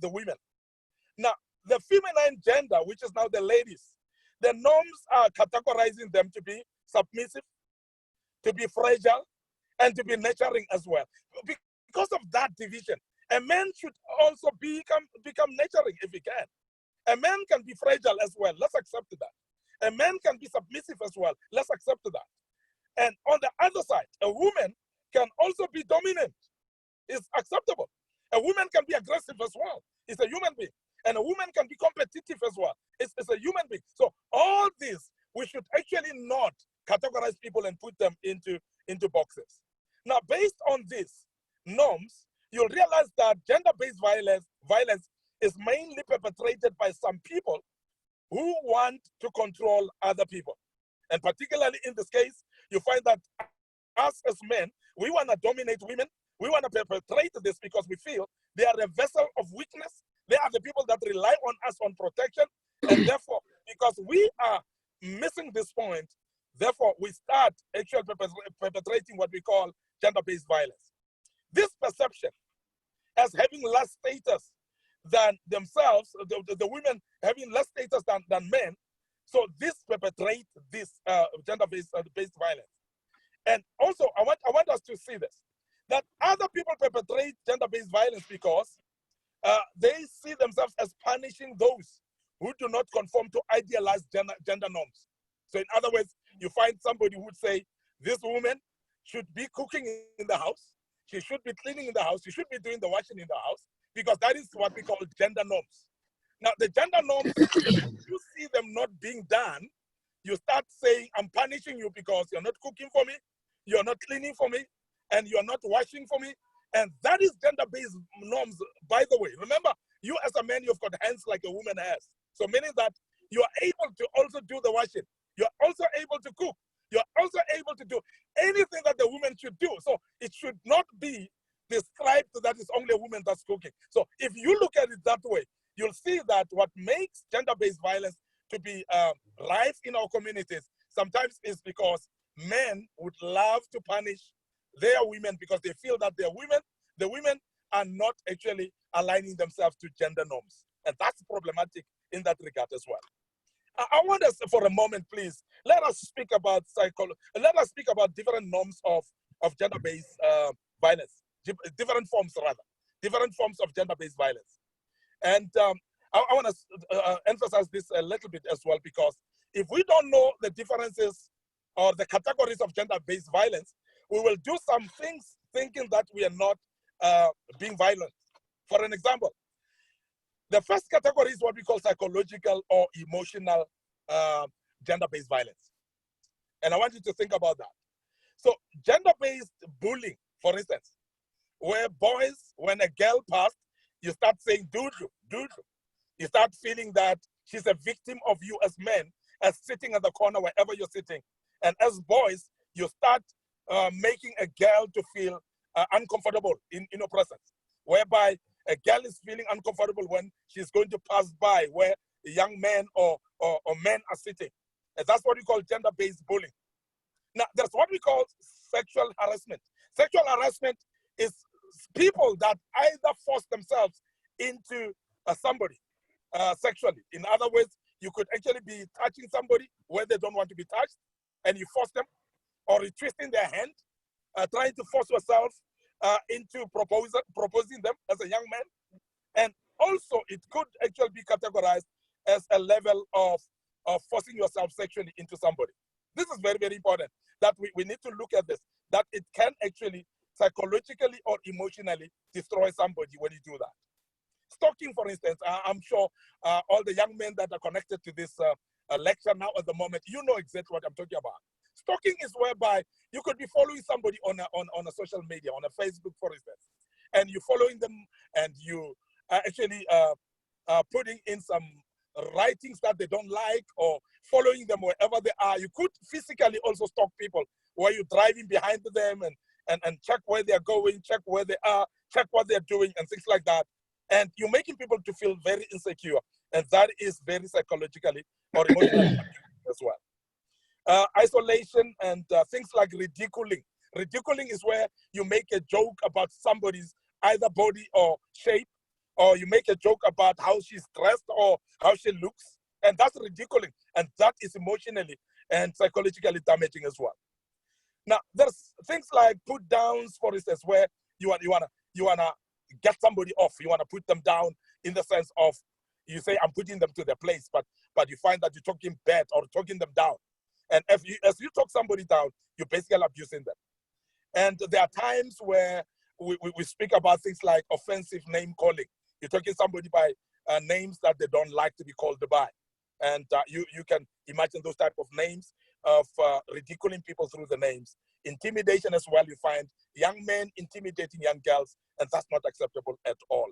the women. Now, the feminine gender, which is now the ladies, the norms are categorizing them to be submissive, to be fragile, and to be nurturing as well. Because of that division, a man should also become nurturing if he can. A man can be fragile as well. Let's accept that. A man can be submissive as well. Let's accept that. And on the other side, a woman can also be dominant. It's acceptable. A woman can be aggressive as well. It's a human being. And a woman can be competitive as well. It's a human being. So all this, we should actually not categorize people and put them into boxes. Now, based on these norms, you'll realize that gender-based violence is mainly perpetrated by some people who want to control other people. And particularly in this case, you find that us as men, we want to dominate women. We want to perpetrate this because we feel they are a vessel of weakness. They are the people that rely on us on protection. And therefore, because we are missing this point, therefore, we start actually perpetrating what we call gender-based violence. This perception as having less status than themselves, the women having less status than men, so this perpetrates this gender-based violence. And also, I want us to see this, that other people perpetrate gender-based violence because they see themselves as punishing those who do not conform to idealized gender norms. So in other words, you find somebody who would say, this woman should be cooking in the house, she should be cleaning in the house, she should be doing the washing in the house, because that is what we call gender norms. Now, the gender norms, you see them not being done, you start saying, I'm punishing you because you're not cooking for me, you're not cleaning for me, and you're not washing for me. And that is gender-based norms, by the way. Remember, you as a man, you've got hands like a woman has. So meaning that you are able to also do the washing. You're also able to cook. You're also able to do anything that the woman should do. So it should not be described that it's only a woman that's cooking. So if you look at it that way, you'll see that what makes gender-based violence to be rife in our communities sometimes is because men would love to punish their women because they feel that they're women. The women are not actually aligning themselves to gender norms. And that's problematic in that regard as well. I want us for a moment, please, let us speak about let us speak about different norms of gender-based violence, different forms of gender-based violence. And I want to emphasize this a little bit as well, because if we don't know the differences or the categories of gender-based violence, we will do some things thinking that we are not being violent. For an example, the first category is what we call psychological or emotional gender-based violence. And I want you to think about that. So gender-based bullying, for instance, where boys, when a girl passed, you start saying, dude. You start feeling that she's a victim of you as men, as sitting at the corner wherever you're sitting. And as boys, you start making a girl to feel uncomfortable in your presence, whereby a girl is feeling uncomfortable when she's going to pass by where a young man or men are sitting. And that's what we call gender-based bullying. Now, there's what we call sexual harassment. Sexual harassment is people that either force themselves into somebody sexually. In other words, you could actually be touching somebody where they don't want to be touched, and you force them, or you twisting their hand, trying to force yourself into proposing them as a young man. And also, it could actually be categorized as a level of forcing yourself sexually into somebody. This is very, very important, that we need to look at this, that it can actually psychologically or emotionally destroy somebody when you do that. Stalking, for instance, I'm sure all the young men that are connected to this lecture now at the moment, you know exactly what I'm talking about. Stalking is whereby you could be following somebody on a social media, on a Facebook, for instance, and you're following them and you are actually putting in some writings that they don't like, or following them wherever they are. You could physically also stalk people where you're driving behind them and check where they're going, check where they are, check what they're doing and things like that. And you're making people to feel very insecure. And that is very psychologically or emotionally as well. Isolation and things like ridiculing. Ridiculing is where you make a joke about somebody's either body or shape, or you make a joke about how she's dressed or how she looks, and that's ridiculous, and that is emotionally and psychologically damaging as well. Now, there's things like put downs, for instance, where you wanna get somebody off, you wanna put them down in the sense of you say I'm putting them to their place, but you find that you're talking bad or talking them down, and as you talk somebody down, you're basically abusing them. And there are times where we speak about things like offensive name calling. You're talking somebody by names that they don't like to be called by. And you can imagine those type of names of ridiculing people through the names. Intimidation as well, you find young men intimidating young girls, and that's not acceptable at all.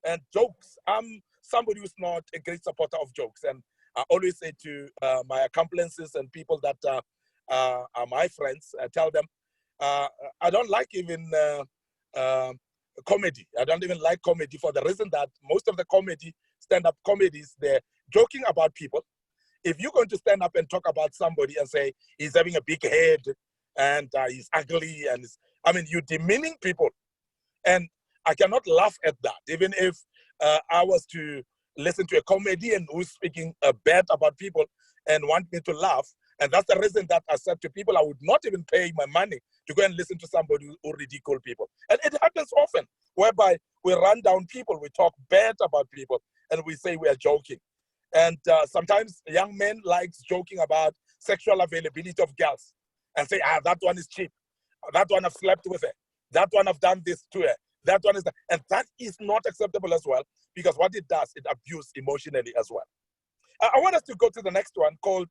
And jokes, I'm somebody who's not a great supporter of jokes. And I always say to my accomplices and people that are my friends, I tell them, I don't like even comedy. I don't even like comedy for the reason that most of the comedy, stand-up comedies, they're joking about people. If you're going to stand up and talk about somebody and say he's having a big head and he's ugly, and you're demeaning people. And I cannot laugh at that. Even if I was to listen to a comedian who's speaking bad about people and want me to laugh, and that's the reason that I said to people, I would not even pay my money to go and listen to somebody who ridicule people. And it happens often, whereby we run down people, we talk bad about people, and we say we are joking. And sometimes young men likes joking about sexual availability of girls and say, that one is cheap. That one I've slept with her. That one I've done this to her. That one is that. And that is not acceptable as well, because what it does, it abuses emotionally as well. I want us to go to the next one called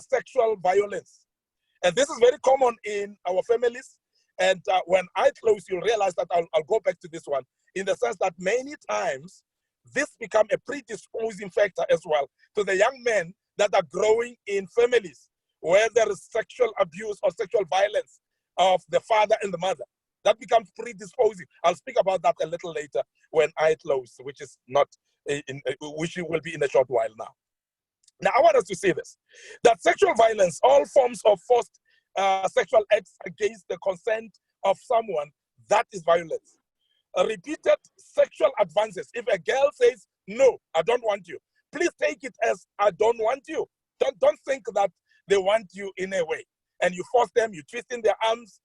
sexual violence. And this is very common in our families. And when I close, you'll realize that I'll go back to this one in the sense that many times this becomes a predisposing factor as well to the young men that are growing in families where there is sexual abuse or sexual violence of the father and the mother. That becomes predisposing. I'll speak about that a little later when I close, which is not, which will be in a short while now. Now, I want us to say this, that sexual violence, all forms of forced sexual acts against the consent of someone, that is violence. Repeated sexual advances. If a girl says, no, I don't want you, please take it as I don't want you. Don't think that they want you in a way. And you force them, you're twisting their arms,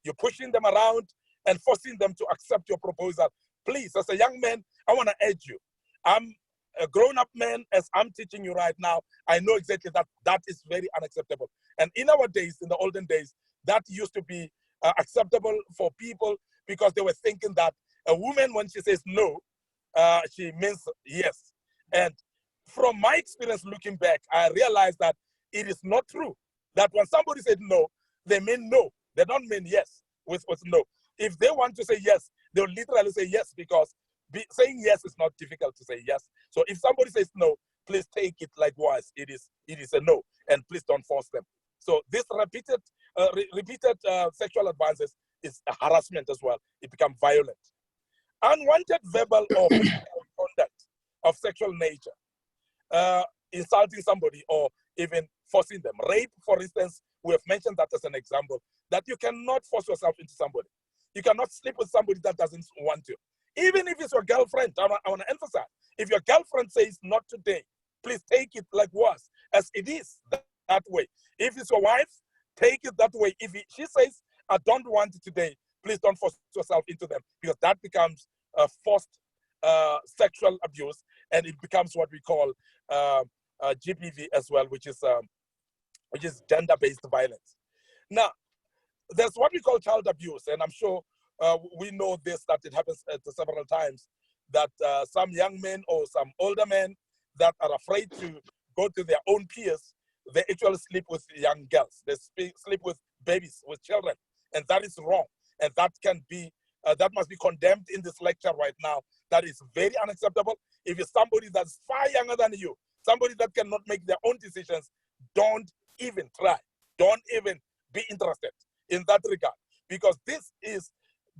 you're pushing them around and forcing them to accept your proposal. Please, as a young man, I want to urge you. I'm a grown-up man, as I'm teaching you right now. I know exactly that that is very unacceptable. And in our days, in the olden days, that used to be acceptable for people because they were thinking that a woman, when she says no, she means yes. And from my experience looking back, I realized that it is not true. That when somebody said no, they mean no. They don't mean yes with no. If they want to say yes, they'll literally say yes, because saying yes is not difficult to say yes. So if somebody says no, please take it like was. It is a no, and please don't force them. So this repeated sexual advances is a harassment as well. It becomes violent. Unwanted verbal or physical conduct of sexual nature, insulting somebody or even forcing them. Rape, for instance, we have mentioned that as an example, that you cannot force yourself into somebody. You cannot sleep with somebody that doesn't want to. Even if it's your girlfriend, I want to emphasize, if your girlfriend says not today, please take it like was, as it is, that way. If it's your wife, take it that way. If she says, I don't want it today, please don't force yourself into them, because that becomes forced sexual abuse, and it becomes what we call GBV as well, which is gender-based violence. Now, there's what we call child abuse, and I'm sure we know this, that it happens several times, that some young men or some older men that are afraid to go to their own peers, they actually sleep with young girls. They sleep with babies, with children, and that is wrong. And that can be, that must be condemned in this lecture right now. That is very unacceptable. If it's somebody that's far younger than you, somebody that cannot make their own decisions, don't even try. Don't even be interested in that regard, because this is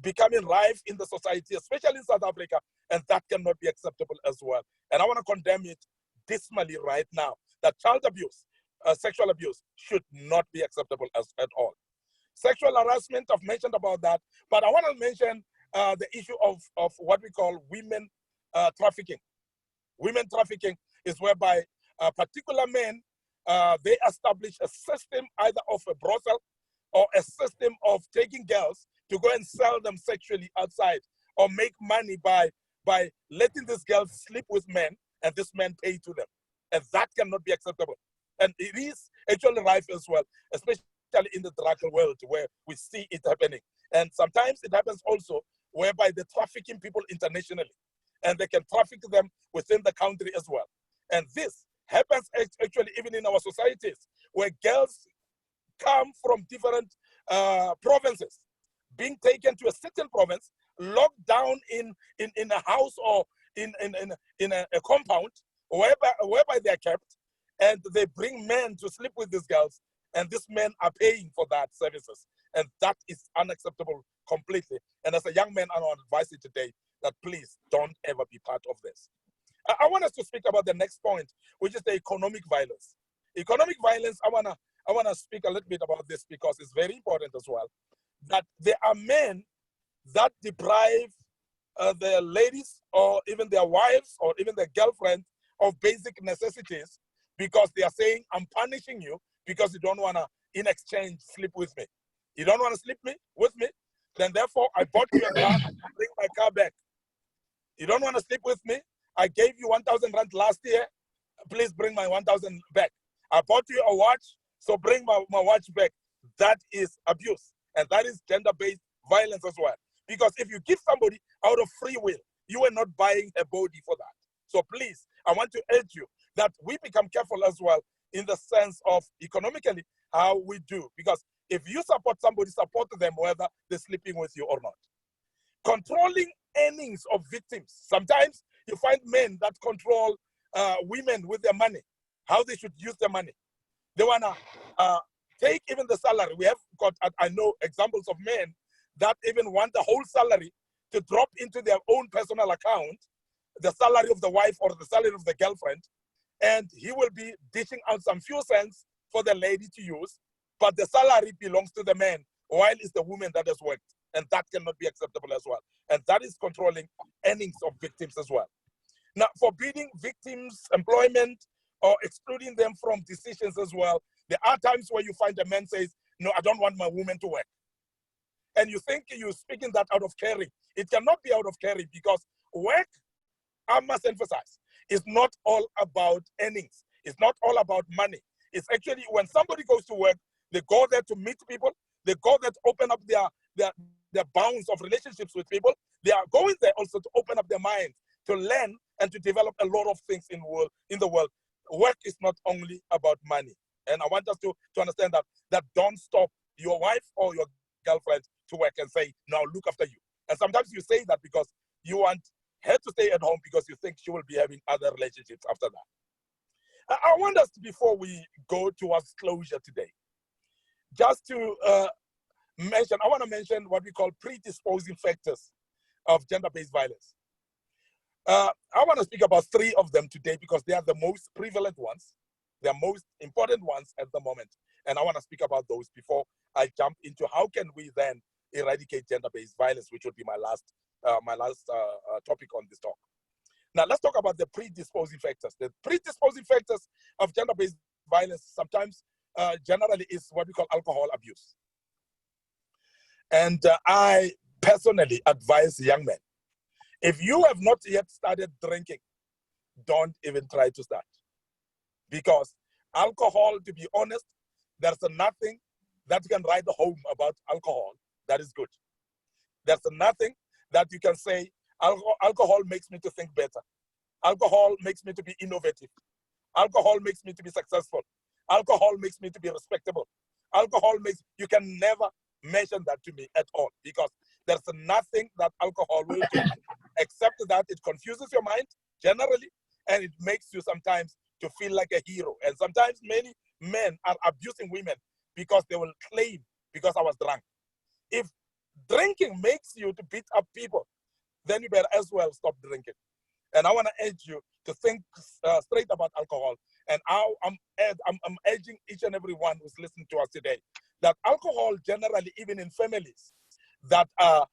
becoming rife in the society, especially in South Africa, and that cannot be acceptable as well. And I want to condemn it dismally right now, that child abuse, sexual abuse should not be acceptable at all. Sexual harassment, I've mentioned about that, but I want to mention the issue of what we call women trafficking. Women trafficking is whereby particular men, they establish a system either of a brothel or a system of taking girls to go and sell them sexually outside, or make money by letting these girls sleep with men and this men pay to them. And that cannot be acceptable. And it is actually rife as well, especially in the drug world where we see it happening. And sometimes it happens also whereby they're trafficking people internationally, and they can traffic them within the country as well. And this happens actually even in our societies, where girls come from different provinces, being taken to a certain province, locked down in a house or in a compound whereby they are kept, and they bring men to sleep with these girls, and these men are paying for that services. And that is unacceptable completely. And as a young man, I want to advise you today that please don't ever be part of this. I want us to speak about the next point, which is the economic violence. Economic violence, I wanna speak a little bit about this because it's very important as well. That there are men that deprive their ladies or even their wives or even their girlfriends of basic necessities because they are saying, I'm punishing you because you don't want to, in exchange, sleep with me. You don't want to sleep with me? Then therefore, I bought you a car, bring my car back. You don't want to sleep with me? I gave you 1,000 rand last year. Please bring my 1,000 back. I bought you a watch, so bring my watch back. That is abuse. And that is gender-based violence as well. Because if you give somebody out of free will, you are not buying a body for that. So please, I want to urge you that we become careful as well in the sense of economically how we do. Because if you support somebody, support them whether they're sleeping with you or not. Controlling earnings of victims. Sometimes you find men that control women with their money, how they should use their money. They want to take even the salary. We have got, I know, examples of men that even want the whole salary to drop into their own personal account, the salary of the wife or the salary of the girlfriend, and he will be dishing out some few cents for the lady to use, but the salary belongs to the man, while it's the woman that has worked. And that cannot be acceptable as well. And that is controlling earnings of victims as well. Now, forbidding victims' employment or excluding them from decisions as well. There are times where you find a man says, no, I don't want my woman to work. And you think you're speaking that out of caring. It cannot be out of caring because work, I must emphasize, is not all about earnings. It's not all about money. It's actually when somebody goes to work, they go there to meet people. They go there to open up their bounds of relationships with people. They are going there also to open up their minds, to learn and to develop a lot of things in the world. Work is not only about money. And I want us to understand that don't stop your wife or your girlfriend to work and say, no, look after you. And sometimes you say that because you want her to stay at home because you think she will be having other relationships after that. I want us, before we go towards closure today, just to I want to mention what we call predisposing factors of gender-based violence. I want to speak about 3 of them today because they are the most prevalent ones. They are most important ones at the moment. And I want to speak about those before I jump into how can we then eradicate gender-based violence, which would be my last topic on this talk. Now, let's talk about the predisposing factors. The predisposing factors of gender-based violence sometimes generally is what we call alcohol abuse. And I personally advise young men, if you have not yet started drinking, don't even try to start. Because alcohol, to be honest, there's nothing that you can write home about alcohol that is good. There's nothing that you can say, alcohol makes me to think better. Alcohol makes me to be innovative. Alcohol makes me to be successful. Alcohol makes me to be respectable. Alcohol makes, you can never mention that to me at all because there's nothing that alcohol will do except that it confuses your mind generally and it makes you sometimes to feel like a hero. And sometimes many men are abusing women because they will claim because I was drunk. If drinking makes you to beat up people, then you better as well stop drinking. And I want to urge you to think straight about alcohol. And I'm urging each and every one who's listening to us today that alcohol generally, even in families that are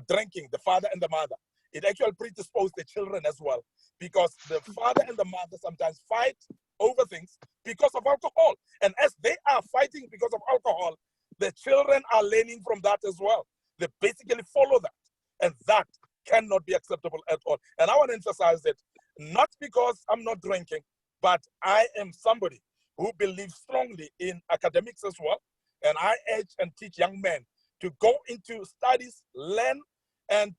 drinking, the father and the mother, it actually predisposes the children as well, because the father and the mother sometimes fight over things because of alcohol. And as they are fighting because of alcohol, the children are learning from that as well. They basically follow that. And that cannot be acceptable at all. And I want to emphasize it, not because I'm not drinking, but I am somebody who believes strongly in academics as well. And I urge and teach young men to go into studies, learn, and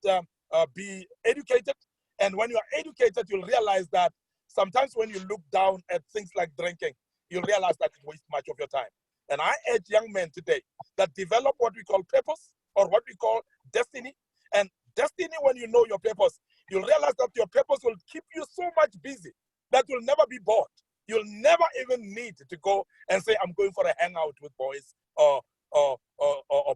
be educated. And when you are educated, you'll realize that sometimes when you look down at things like drinking, you'll realize that it wastes much of your time. And I urge young men today that develop what we call purpose, or what we call destiny. And destiny, when you know your purpose, you'll realize that your purpose will keep you so much busy that you'll never be bored. You'll never even need to go and say, I'm going for a hangout with boys or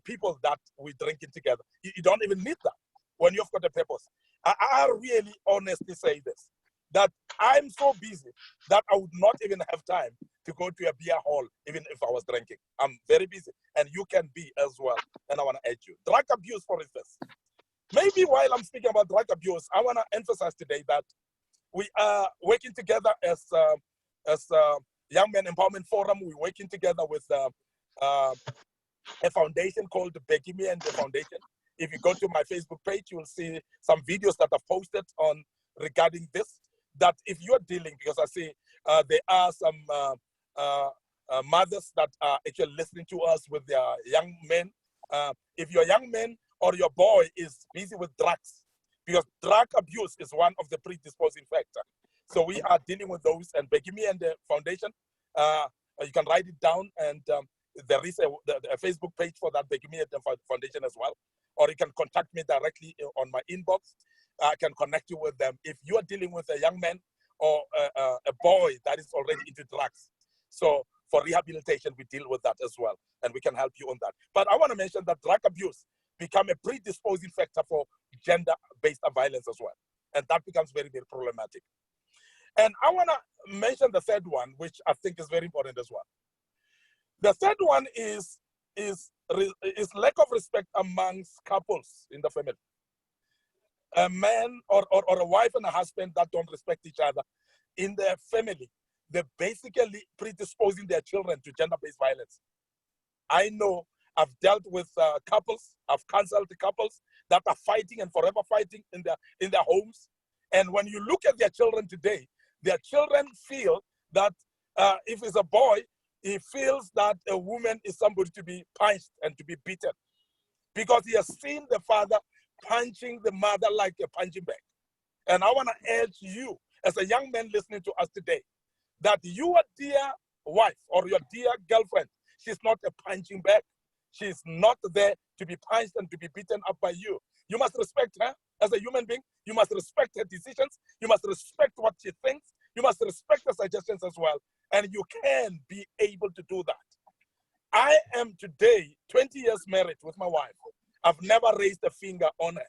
people that we're drinking together. You don't even need that when you've got a purpose. I really honestly say this, that I'm so busy that I would not even have time to go to a beer hall, even if I was drinking. I'm very busy, and you can be as well. And I want to urge you. Drug abuse, for instance. Maybe while I'm speaking about drug abuse, I want to emphasize today that we are working together as Young Men Empowerment Forum. We're working together with a foundation called the Begimi and the Foundation. If you go to my Facebook page, you will see some videos that I've posted on regarding this. That if you're dealing, because I see there are some mothers that are actually listening to us with their young men. If your young man or your boy is busy with drugs, because drug abuse is one of the predisposing factors. So we are dealing with those, and Begimi and the Foundation, you can write it down, and there is a Facebook page for that Begimi and the Foundation as well. Or you can contact me directly on my inbox. I can connect you with them if you are dealing with a young man or a boy that is already into drugs. So for rehabilitation, we deal with that as well, and we can help you on that. But I want to mention that drug abuse become a predisposing factor for gender-based violence as well. And that becomes very, very problematic. And I want to mention the third one, which I think is very important as well. The third one is lack of respect amongst couples in the family. A man or a wife and a husband that don't respect each other in their family, they're basically predisposing their children to gender-based violence. I know I've dealt with couples, I've counseled the couples that are fighting and forever fighting in their homes. And when you look at their children today, their children feel that if it's a boy, he feels that a woman is somebody to be punched and to be beaten, because he has seen the father punching the mother like a punching bag. And I want to urge you, as a young man listening to us today, that your dear wife or your dear girlfriend, she's not a punching bag. She's not there to be punched and to be beaten up by you. You must respect her as a human being. You must respect her decisions. You must respect what she thinks. You must respect her suggestions as well. And you can be able to do that. I am today 20 years married with my wife. I've never raised a finger on her.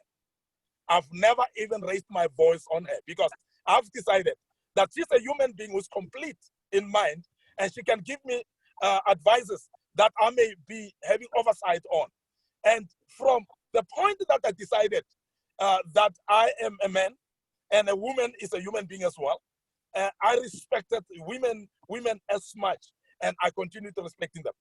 I've never even raised my voice on her, because I've decided that she's a human being who's complete in mind, and she can give me advices that I may be having oversight on. And from the point that I decided that I am a man and a woman is a human being as well, I respected women as much, and I continue to respecting them.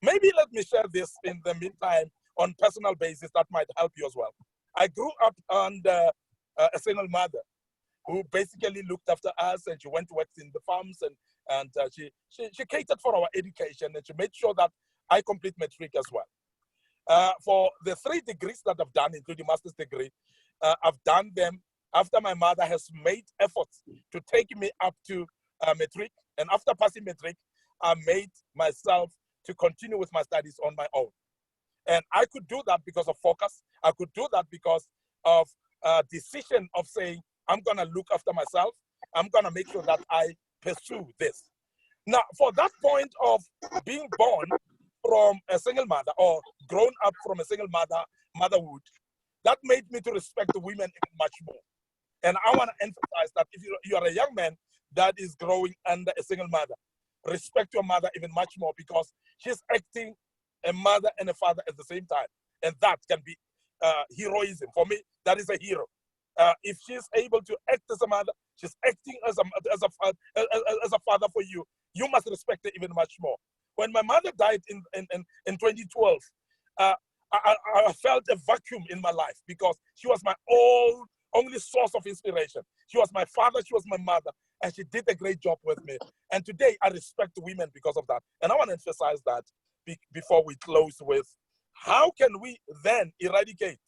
Maybe let me share this in the meantime on personal basis that might help you as well. I grew up under a single mother who basically looked after us, and she went to work in the farms, and she catered for our education, and she made sure that I complete matric as well. For the 3 degrees that I've done, including master's degree, I've done them after my mother has made efforts to take me up to matric. And after passing matric, I made myself to continue with my studies on my own. And I could do that because of focus. I could do that because of a decision of saying, I'm going to look after myself. I'm going to make sure that I pursue this. Now, for that point of being born from a single mother or grown up from a single motherhood, that made me to respect the women even much more. And I want to emphasize that if you are a young man that is growing under a single mother, respect your mother even much more, because she's acting a mother and a father at the same time. And that can be heroism. For me, that is a hero. If she's able to act as a mother, she's acting as a father for you. You must respect her even much more. When my mother died in 2012, I felt a vacuum in my life because she was my only source of inspiration. She was my father, she was my mother, and she did a great job with me. And today I respect women because of that. And I want to emphasize that before we close with, how can we then eradicate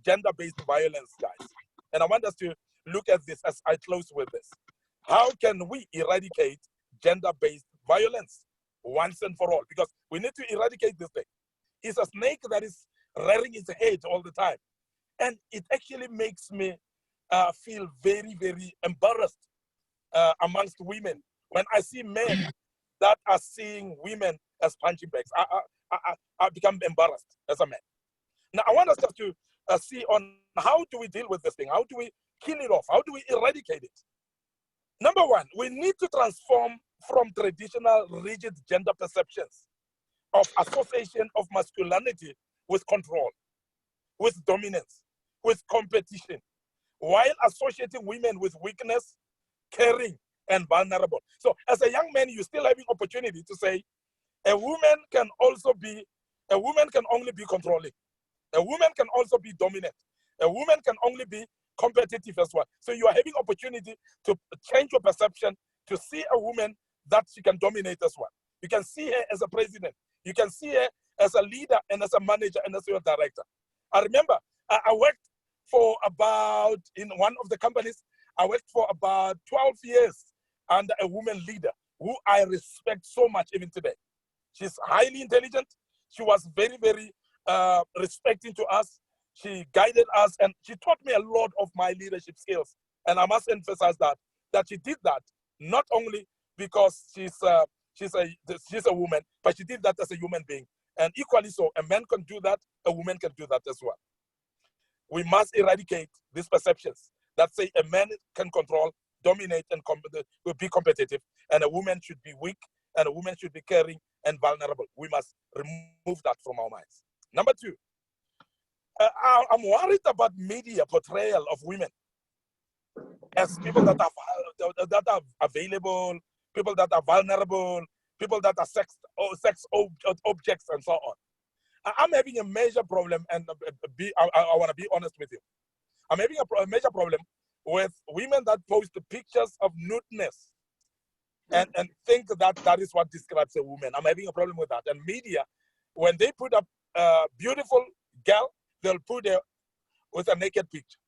gender-based violence, guys? And I want us to look at this as I close with this. How can we eradicate gender-based violence once and for all? Because we need to eradicate this thing. It's a snake that is rearing its head all the time. And it actually makes me feel very, very embarrassed amongst women when I see men that are seeing women as punching bags. I become embarrassed as a man. Now, I want us just to see on how do we deal with this thing? How do we kill it off? How do we eradicate it? Number one, we need to transform from traditional rigid gender perceptions of association of masculinity with control, with dominance, with competition, while associating women with weakness, caring, and vulnerable. So as a young man, you're still having opportunity to say, a woman can only be controlling. A woman can also be dominant. A woman can only be competitive as well. So you are having opportunity to change your perception, to see a woman that she can dominate as well. You can see her as a president. You can see her as a leader and as a manager and as your director. I remember I worked for about, in one of the companies, I worked for about 12 years under a woman leader who I respect so much even today. She's highly intelligent. She was very, very respecting to us. She guided us and she taught me a lot of my leadership skills. And I must emphasize that she did that not only because she's a woman, but she did that as a human being. And equally so, a man can do that, a woman can do that as well. We must eradicate these perceptions that say a man can control, dominate, and be competitive, and a woman should be weak, and a woman should be caring and vulnerable. We must remove that from our minds. Number two, I'm worried about media portrayal of women as people that are available, people that are vulnerable, people that are sex objects, and so on. I'm having a major problem, and I want to be honest with you. I'm having a major problem with women that post pictures of nudeness and think that is what describes a woman. I'm having a problem with that. And media, when they put up a beautiful girl, they'll put her with a naked picture.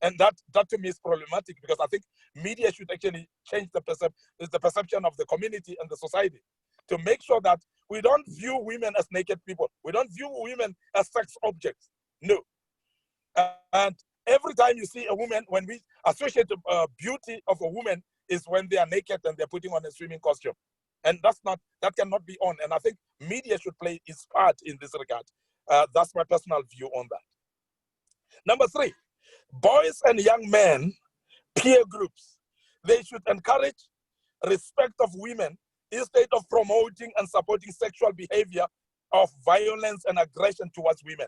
And that to me is problematic, because I think media should actually change the perception of the community and the society to make sure that we don't view women as naked people. We don't view women as sex objects. No. And every time you see a woman, when we associate the beauty of a woman is when they are naked and they're putting on a swimming costume. And that cannot be on. And I think media should play its part in this regard. That's my personal view on that. Number three, boys and young men, peer groups, they should encourage respect of women instead of promoting and supporting sexual behavior of violence and aggression towards women.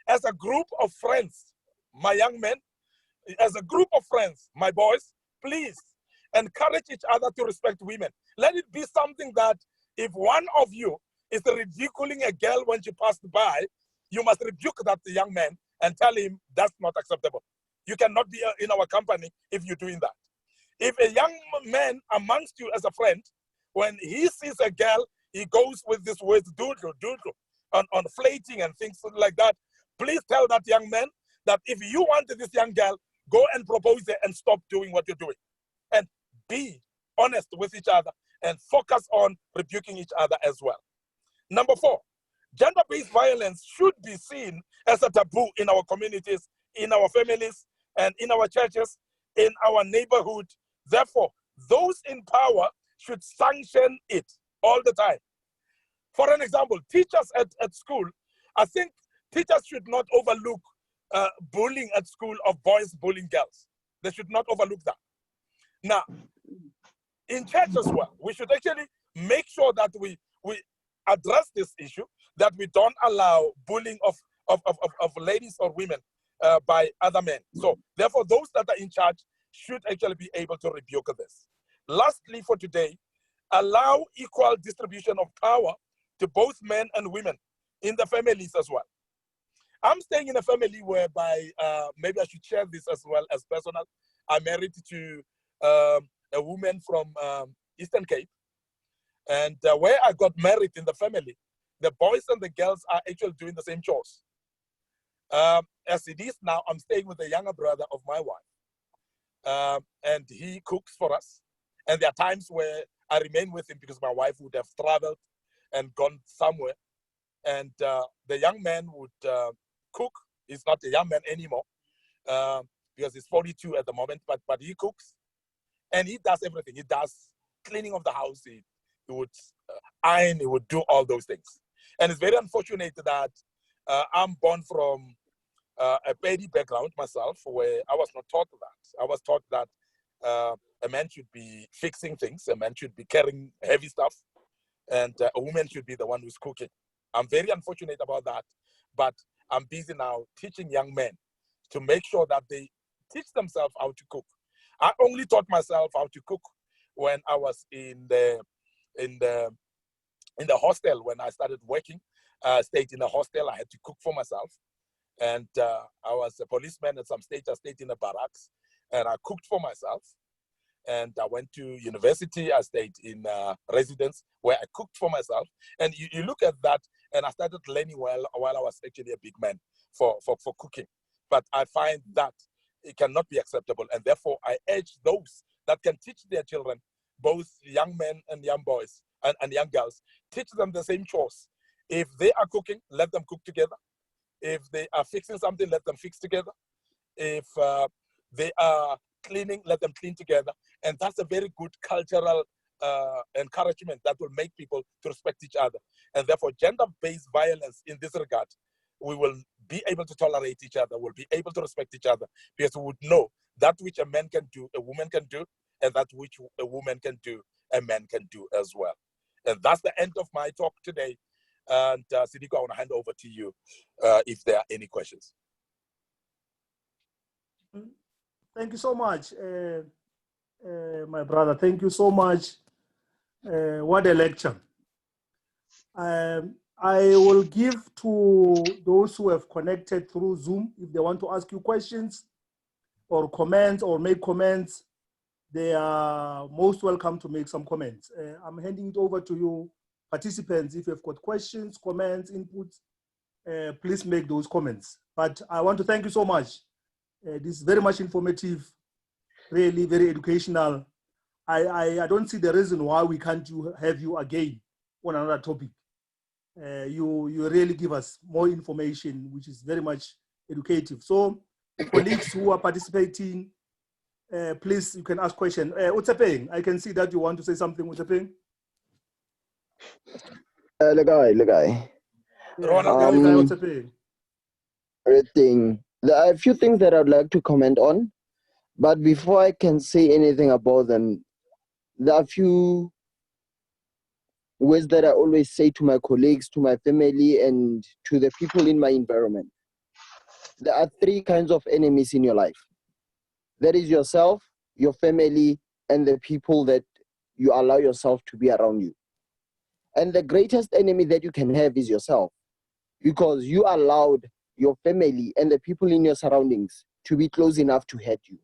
As a group of friends, my young men, as a group of friends, my boys, please encourage each other to respect women. Let it be something that if one of you is ridiculing a girl when she passed by, you must rebuke that young man and tell him that's not acceptable. You cannot be in our company if you're doing that. If a young man amongst you as a friend, when he sees a girl, he goes with this word doodle, on flating and things like that, please tell that young man that if you want this young girl, go and propose it and stop doing what you're doing. And be honest with each other and focus on rebuking each other as well. Number four, gender-based violence should be seen as a taboo in our communities, in our families, and in our churches, in our neighborhood. Therefore, those in power should sanction it all the time. For an example, teachers at school, I think teachers should not overlook bullying at school of boys bullying girls. They should not overlook that. Now, in church as well, we should actually make sure that we address this issue, that we don't allow bullying of ladies or women by other men. So therefore, those that are in charge should actually be able to rebuke this. Lastly, for today, allow equal distribution of power to both men and women in the families as well. I'm staying in a family whereby, maybe I should share this as well as personal. I'm married to a woman from Eastern Cape. And where I got married in the family, the boys and the girls are actually doing the same chores. As it is now, I'm staying with the younger brother of my wife. And he cooks for us. And there are times where I remain with him because my wife would have traveled and gone somewhere. And the young man would cook. He's not a young man anymore because he's 42 at the moment, but he cooks. And he does everything. He does cleaning of the house. He would iron. He would do all those things. And it's very unfortunate that I'm born from a petty background myself, where I was not taught that. I was taught that a man should be fixing things, a man should be carrying heavy stuff, and a woman should be the one who's cooking. I'm very unfortunate about that, but I'm busy now teaching young men to make sure that they teach themselves how to cook. I only taught myself how to cook when I was in the hostel. When I started working, stayed in a hostel. I had to cook for myself, and I was a policeman at some stage. I stayed in a barracks, and I cooked for myself. And I went to university. I stayed in residence where I cooked for myself. And you look at that, and I started learning while I was actually a big man for cooking. But I find that it cannot be acceptable. And therefore, I urge those that can teach their children, both young men and young boys and young girls, teach them the same chores. If they are cooking, let them cook together. If they are fixing something, let them fix together. If they are cleaning, let them clean together. And that's a very good cultural encouragement that will make people to respect each other. And therefore, gender-based violence in this regard, we will be able to tolerate each other, we'll be able to respect each other, because we would know that which a man can do, a woman can do, and that which a woman can do, a man can do as well. And that's the end of my talk today. And Sediko, I want to hand over to you if there are any questions. Thank you so much, my brother. Thank you so much. What a lecture. I will give to those who have connected through Zoom, if they want to ask you questions or comments or make comments, they are most welcome to make some comments. I'm handing it over to you, participants. If you've got questions, comments, inputs, please make those comments. But I want to thank you so much. This is very much informative, really very educational. I don't see the reason why we can't have you again on another topic. You really give us more information, which is very much educative. So colleagues who are participating, please, you can ask questions. Utsepeng, I can see that you want to say something, Utsepeng. Legai. There are a few things that I'd like to comment on, but before I can say anything about them, there are a few words that I always say to my colleagues, to my family, and to the people in my environment. There are three kinds of enemies in your life. That is yourself, your family, and the people that you allow yourself to be around you. And the greatest enemy that you can have is yourself, because you allowed your family and the people in your surroundings to be close enough to hurt you.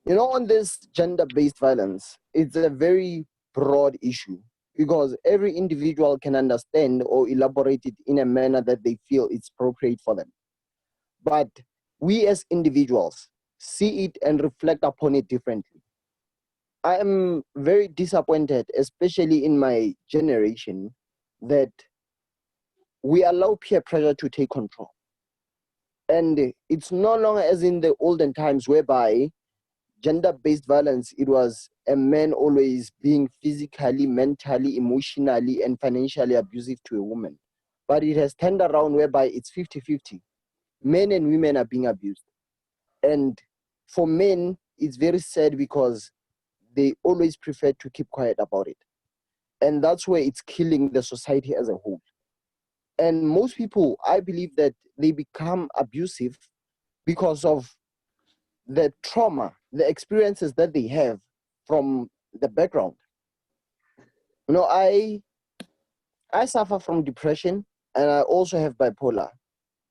You know, on this gender-based violence, it's a very broad issue, because every individual can understand or elaborate it in a manner that they feel it's appropriate for them. But we as individuals see it and reflect upon it differently. I am very disappointed, especially in my generation, that we allow peer pressure to take control. And it's no longer as in the olden times whereby gender-based violence, it was a man always being physically, mentally, emotionally, and financially abusive to a woman. But it has turned around whereby it's 50-50. Men and women are being abused. And for men, it's very sad because they always prefer to keep quiet about it. And that's where it's killing the society as a whole. And most people, I believe that they become abusive because of the trauma, the experiences that they have from the background. You know, I suffer from depression and I also have bipolar.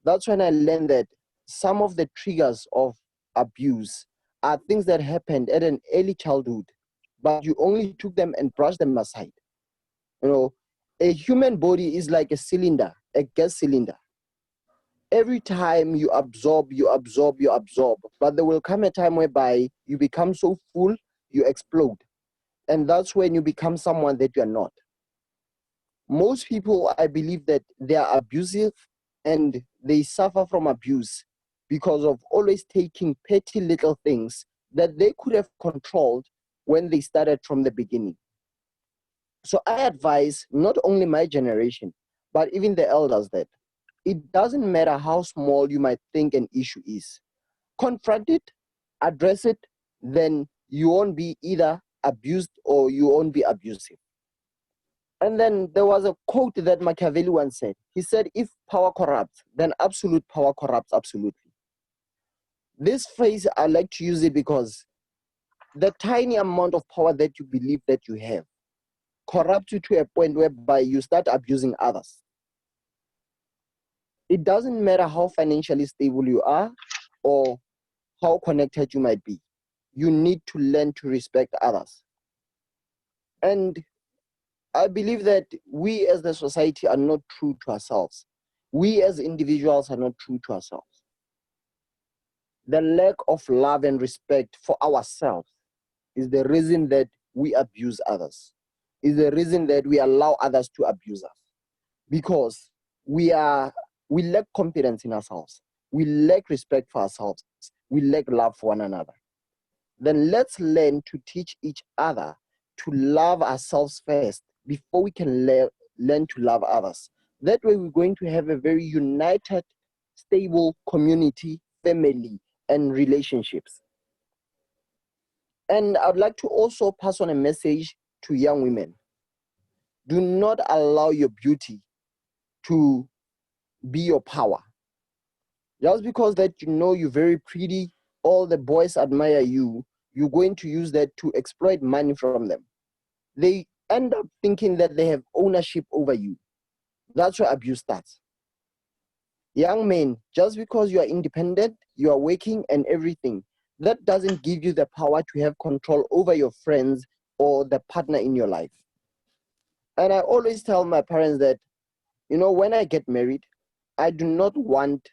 That's when I learned that some of the triggers of abuse are things that happened at an early childhood, but you only took them and brushed them aside. You know, a human body is like a cylinder, a gas cylinder. Every time you absorb, you absorb, you absorb, but there will come a time whereby you become so full, you explode. And that's when you become someone that you are not. Most people, I believe that they are abusive and they suffer from abuse because of always taking petty little things that they could have controlled when they started from the beginning. So I advise not only my generation, but even the elders that it doesn't matter how small you might think an issue is. Confront it, address it, then you won't be either abused or you won't be abusive. And then there was a quote that Machiavelli once said. He said, if power corrupts, then absolute power corrupts absolutely. This phrase, I like to use it because the tiny amount of power that you believe that you have corrupts you to a point whereby you start abusing others. It doesn't matter how financially stable you are or how connected you might be. You need to learn to respect others. And I believe that we as the society are not true to ourselves. We as individuals are not true to ourselves. The lack of love and respect for ourselves is the reason that we abuse others, is the reason that we allow others to abuse us. Because we lack confidence in ourselves. We lack respect for ourselves. We lack love for one another. Then let's learn to teach each other to love ourselves first before we can learn to love others. That way we're going to have a very united, stable community, family, and relationships. And I'd like to also pass on a message to young women. Do not allow your beauty to be your power. Just because that you know you're very pretty, all the boys admire you, you're going to use that to exploit money from them. They end up thinking that they have ownership over you. That's where abuse starts. Young men, just because you are independent, you are working and everything, that doesn't give you the power to have control over your friends or the partner in your life. And I always tell my parents that, you know, when I get married, I do not want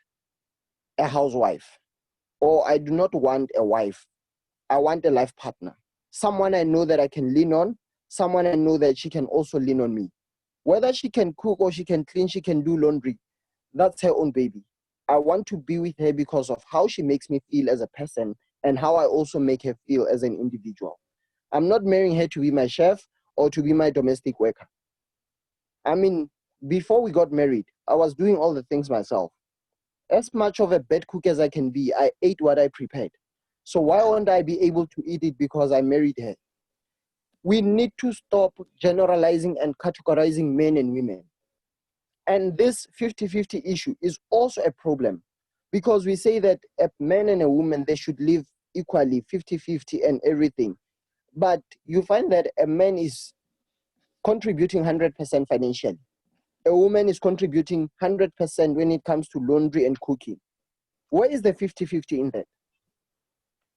a housewife or I do not want a wife. I want a life partner. Someone I know that I can lean on, someone I know that she can also lean on me. Whether she can cook or she can clean, she can do laundry, that's her own baby. I want to be with her because of how she makes me feel as a person and how I also make her feel as an individual. I'm not marrying her to be my chef or to be my domestic worker. I mean, before we got married, I was doing all the things myself. As much of a bad cook as I can be, I ate what I prepared. So why won't I be able to eat it because I married her? We need to stop generalizing and categorizing men and women. And this 50-50 issue is also a problem because we say that a man and a woman, they should live equally, 50-50 and everything. But you find that a man is contributing 100% financially. A woman is contributing 100% when it comes to laundry and cooking. Where is the 50-50 in that?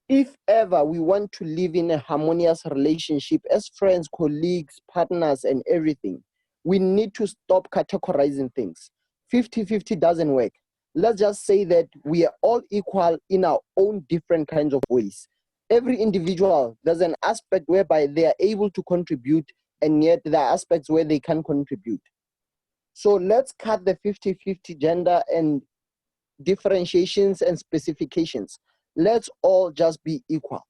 If ever we want to live in a harmonious relationship as friends, colleagues, partners, and everything, we need to stop categorizing things. 50-50 doesn't work. Let's just say that we are all equal in our own different kinds of ways. Every individual, there's an aspect whereby they are able to contribute, and yet there are aspects where they can't contribute. So let's cut the 50-50 gender and differentiations and specifications. Let's all just be equal.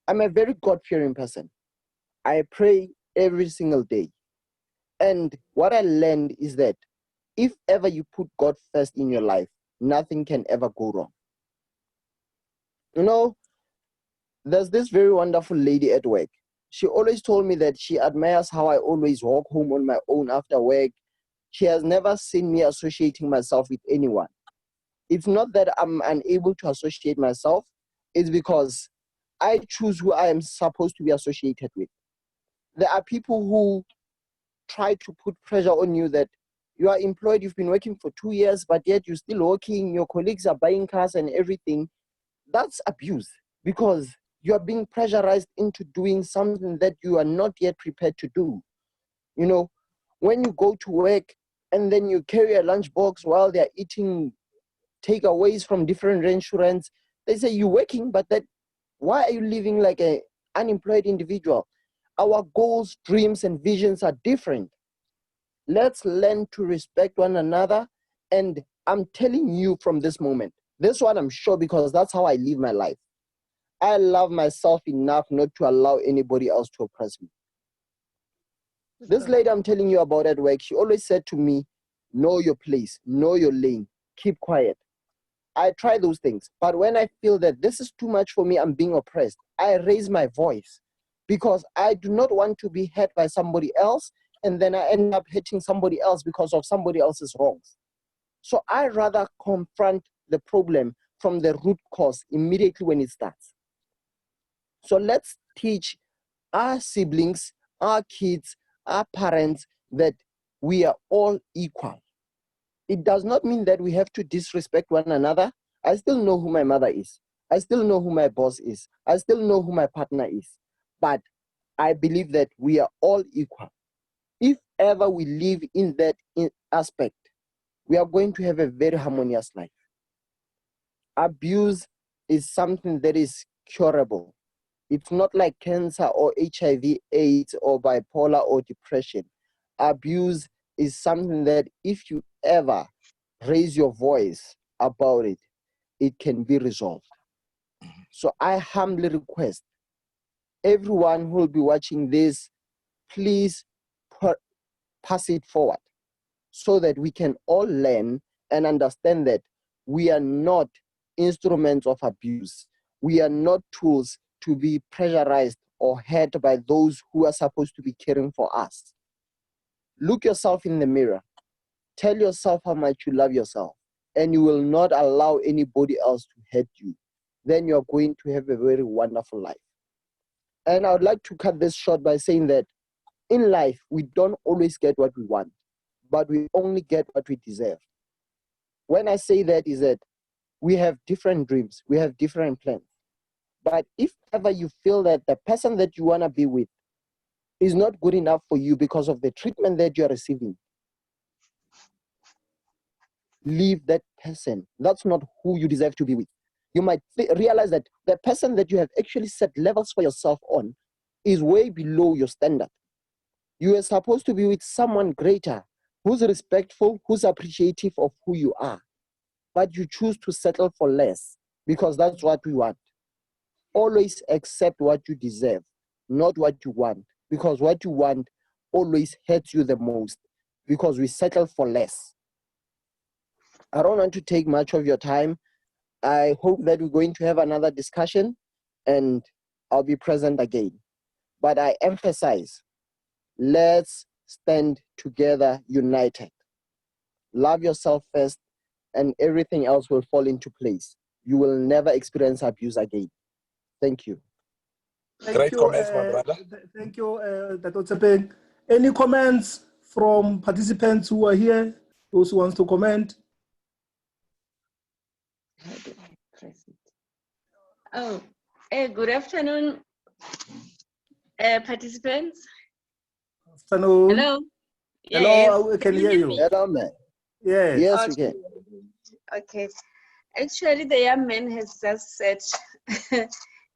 I'm a very God-fearing person. I pray every single day. And what I learned is that if ever you put God first in your life, nothing can ever go wrong. You know, there's this very wonderful lady at work. She always told me that she admires how I always walk home on my own after work. She has never seen me associating myself with anyone. It's not that I'm unable to associate myself. It's because I choose who I am supposed to be associated with. There are people who try to put pressure on you that you are employed, you've been working for 2 years, but yet you're still working, your colleagues are buying cars and everything. That's abuse, because you are being pressurized into doing something that you are not yet prepared to do. You know, when you go to work and then you carry a lunchbox while they're eating takeaways from different restaurants, they say you're working, but that why are you living like an unemployed individual? Our goals, dreams, and visions are different. Let's learn to respect one another. And I'm telling you from this moment, this one I'm sure, because that's how I live my life. I love myself enough not to allow anybody else to oppress me. This lady I'm telling you about at work, she always said to me, know your place, know your lane, keep quiet. I try those things. But when I feel that this is too much for me, I'm being oppressed, I raise my voice, because I do not want to be hurt by somebody else, and then I end up hitting somebody else because of somebody else's wrongs. So I rather confront the problem from the root cause immediately when it starts. So let's teach our siblings, our kids, our parents that we are all equal. It does not mean that we have to disrespect one another. I still know who my mother is. I still know who my boss is. I still know who my partner is. But I believe that we are all equal. If ever we live in that aspect, we are going to have a very harmonious life. Abuse is something that is curable. It's not like cancer or HIV, AIDS, or bipolar or depression. Abuse is something that if you ever raise your voice about it, it can be resolved. So I humbly request everyone who will be watching this, please pass it forward so that we can all learn and understand that we are not instruments of abuse. We are not tools to be pressurized or hurt by those who are supposed to be caring for us. Look yourself in the mirror. Tell yourself how much you love yourself, and you will not allow anybody else to hurt you. Then you're going to have a very wonderful life. And I would like to cut this short by saying that in life, we don't always get what we want, but we only get what we deserve. When I say that is that we have different dreams, we have different plans. But if ever you feel that the person that you want to be with is not good enough for you because of the treatment that you're receiving, leave that person. That's not who you deserve to be with. You might realize that the person that you have actually set levels for yourself on is way below your standard. You are supposed to be with someone greater, who's respectful, who's appreciative of who you are. But you choose to settle for less because that's what we want. Always accept what you deserve, not what you want, because what you want always hurts you the most because we settle for less. I don't want to take much of your time. I hope that we're going to have another discussion and I'll be present again. But I emphasize, let's stand together united. Love yourself first and everything else will fall into place. You will never experience abuse again. Thank you. Great comments, my brother. Thank you, Dr. Tsepeng. Any comments from participants who are here? Those who want to comment? How do I press it? Oh, good afternoon, participants. Afternoon. Hello. Hello, I can hear you. Hello, man. Yes. Yes, we can. Okay. Actually, the young man has just said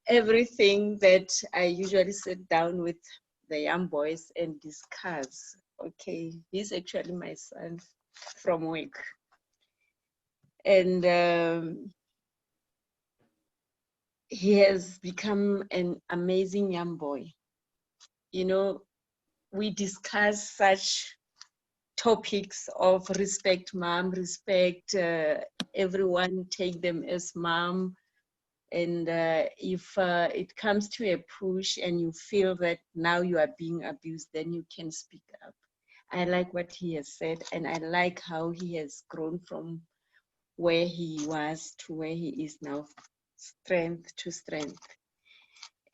everything that I usually sit down with the young boys and discuss. Okay, he's actually my son from work. And he has become an amazing young boy. You know, we discuss such topics of respect mom, respect everyone, take them as mom. And if it comes to a push and you feel that now you are being abused, then you can speak up. I like what he has said, and I like how he has grown from where he was to where he is now, strength to strength.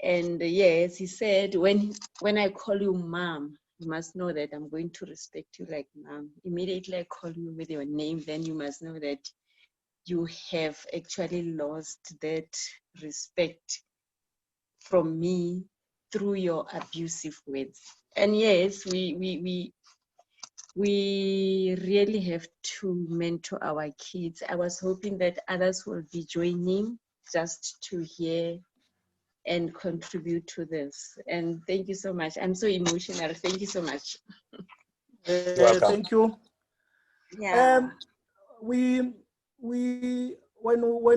And yes, he said, when I call you mom, you must know that I'm going to respect you like mom. Immediately I call you with your name, then you must know that you have actually lost that respect from me through your abusive words. And yes, we really have to mentor our kids. I was hoping that others will be joining just to hear and contribute to this. And thank you so much. I'm so emotional. Thank you so much. Welcome. Thank you. Yeah. When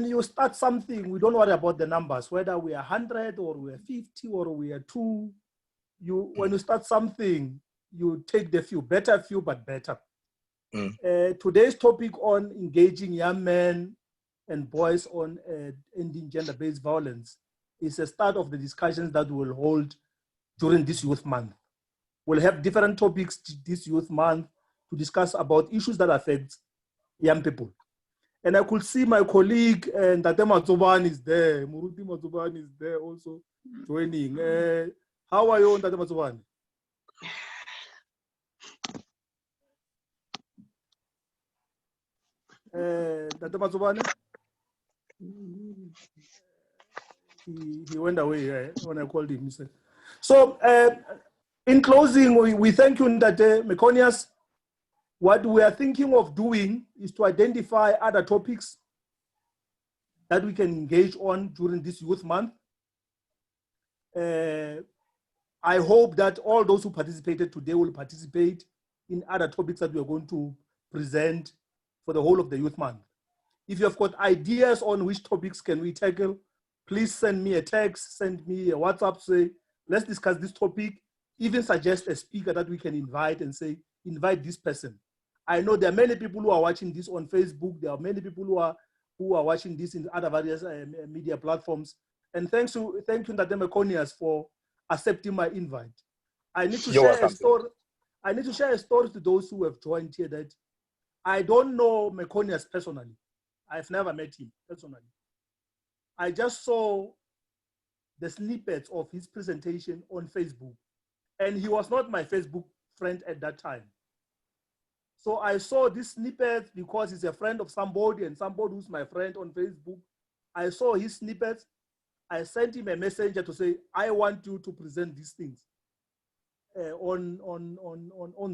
you start something, we don't worry about the numbers, whether we are 100 or we are 50 or we are 2. When you start something, you take the few, better few, but better. Today's topic on engaging young men and boys on ending gender-based violence is a start of the discussions that we'll hold during this youth month. We'll have different topics this youth month to discuss about issues that affect young people. And I could see my colleague, Tate Matsoban is there, Muruti Matsoban is there also joining. How are you, Tate Matsoban? Tate Matsoban? He went away when I called him. So, in closing, we thank you, Tate Micornus. What we are thinking of doing is to identify other topics that we can engage on during this youth month. I hope that all those who participated today will participate in other topics that we are going to present for the whole of the youth month. If you have got ideas on which topics can we tackle, please send me a text, send me a WhatsApp, say, let's discuss this topic, even suggest a speaker that we can invite and say, invite this person. I know there are many people who are watching this on Facebook. There are many people who are watching this in other various media platforms. And thank you, Tate Micornus, for accepting my invite. I need to share a story. I need to share a story to those who have joined here that I don't know Micornus personally. I've never met him personally. I just saw the snippets of his presentation on Facebook, and he was not my Facebook friend at that time. So I saw this snippet because he's a friend of somebody and somebody who's my friend on Facebook. I saw his snippets. I sent him a messenger to say, I want you to present these things on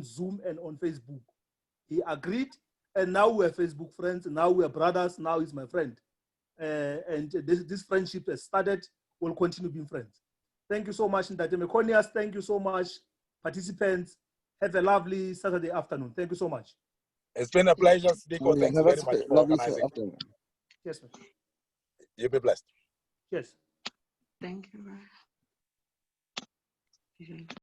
Zoom and on Facebook. He agreed, and now we're Facebook friends, and now we're brothers, now he's my friend. And this friendship has started, we'll continue being friends. Thank you so much, Tate Micornus. Thank you so much, participants. Have a lovely Saturday afternoon. Thank you so much. It's been a pleasure, Sediko. Thanks very much for organizing. Afternoon. Yes, sir. You be blessed. Yes. Thank you.